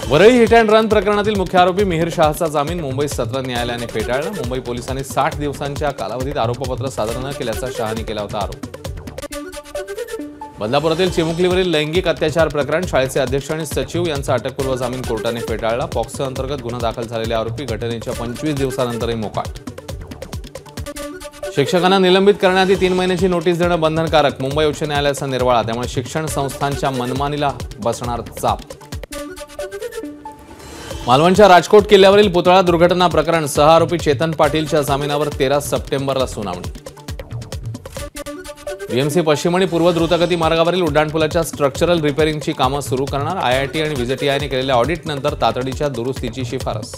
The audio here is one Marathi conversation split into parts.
वरळी हिट अँड रन प्रकरणातील मुख्य आरोपी मिहिर शाहचा जामीन मुंबई सत्र न्यायालयाने फेटाळला। मुंबई पोलिसांनी 60 दिवसांच्या कालावधीत आरोपपत्र सादर न केल्याचा शहाने केला होता आरोप। बदलापुरातील चिमुकलीवरील लैंगिक अत्याचार प्रकरण शाळेचे अध्यक्ष आणि सचिव यांचा अटकपूर्व जामीन कोर्टाने फेटाळला। पॉक्सो अंतर्गत गुन्हा दाखल झालेले आरोपी घटनेच्या 25 दिवसानंतरही मोकाट। शिक्षकांना निलंबित करण्याआधी 3 महिन्याची नोटीस देणं बंधनकारक, मुंबई उच्च न्यायालयाचा निर्वाळा। त्यामुळे शिक्षण संस्थांच्या मनमानीला बसणार चाप। मालवणच्या राजकोट किल्ल्यावरील पुतळा दुर्घटना प्रकरण 6 आरोपी चेतन पाटीलच्या जामिनावर 13 सप्टेंबरला सुनावणी। बीएमसी पश्चिम आणि पूर्व द्रुतगती मार्गावरील उड्डाणपुलाच्या स्ट्रक्चरल रिपेअरिंगची कामं सुरू करणार। आयआयटी आणि व्हिजिटीआयने केलेल्या ऑडिटनंतर तातडीच्या दुरुस्तीची शिफारस।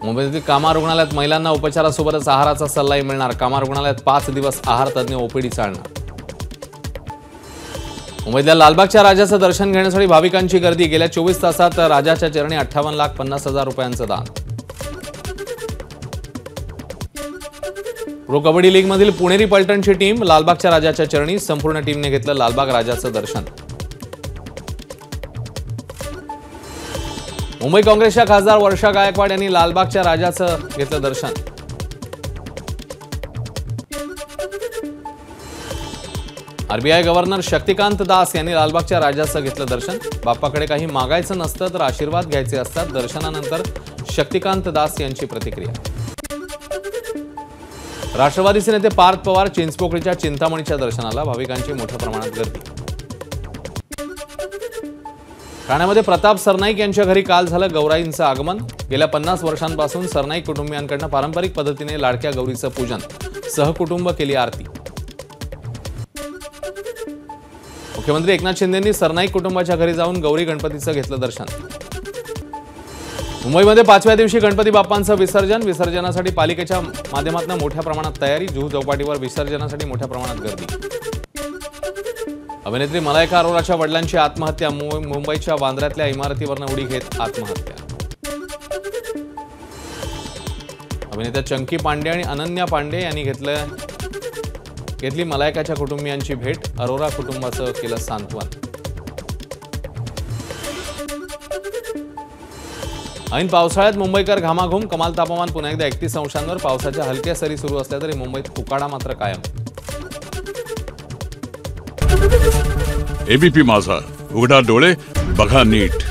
मुंबईतील कामा रुग्णालयात महिलांना उपचारासोबतच आहाराचा सल्लाही मिळणार। कामा रुग्णालयात 5 दिवस आहार तज्ज्ञ ओपीडी चालणार। मुंबईतल्या लालबागच्या राजाचं दर्शन घेण्यासाठी भाविकांची गर्दी। गेल्या 24 तासात राजाच्या चरणी 58,50,000 रुपयांचं दान। प्रो कबड्डी लीग मधील पुणेरी पलटणची टीम लालबागच्या राजाच्या चरणी। संपूर्ण टीमने घेतलं लालबाग राजाचं दर्शन। मुंबई काँग्रेसच्या खासदार वर्षा गायकवाड यांनी लालबागच्या राजाचं घेतलं दर्शन। आरबीआय गव्हर्नर शक्तिकांत दास यांनी लालबागच्या राजाचं घेतलं दर्शन। बाप्पाकडे काही मागायचं नसतं तर आशीर्वाद घ्यायचे असतात। दर्शनानंतर शक्तिकांत दास यांची प्रतिक्रिया। राष्ट्रवादीचे नेते पार्थ पवार चिंचपोकळीच्या चिंतामणीच्या दर्शनाला। भाविकांची मोठ्या प्रमाणात गर्दी। ठाण्यामध्ये प्रताप सरनाईक यांच्या घरी काल झालं गौराईंचं आगमन। गेल्या 50 वर्षांपासून सरनाईक कुटुंबियांकडून पारंपरिक पद्धतीने लाडक्या गौरीचं पूजन, सहकुटुंब केली आरती। मुख्यमंत्री एकनाथ शिंदेंनी सरनाईक कुटुंबाच्या घरी जाऊन गौरी गणपतीचं घेतलं दर्शन। मुंबईमध्ये 5व्या दिवशी गणपती बाप्पांचं विसर्जन। विसर्जनासाठी पालिकेच्या माध्यमातून मोठ्या प्रमाणात तयारी। जुहू चौपाटीवर विसर्जनासाठी मोठ्या प्रमाणात गर्दी। अभिनेत्री मलायका अरोराच्या वडिलांची आत्महत्या। मुंबईच्या वांद्र्यातल्या इमारतीवरनं उडी घेत आत्महत्या। अभिनेता चंकी पांडे आणि अनन्या पांडे यांनी घेतली मलायकाच्या कुटुंबियांची भेट। अरोरा कुटुंबाचं केलं सांत्वन। ऐन पावसाळ्यात मुंबईकर घामाघूम। कमाल तापमान पुन्हा एकदा 31 अंशांवर। पावसाच्या हलक्या सरी सुरू असल्या तरी मुंबईत उकाडा मात्र कायम। एबीपी माझा, उघडा डोळे बघा नीट।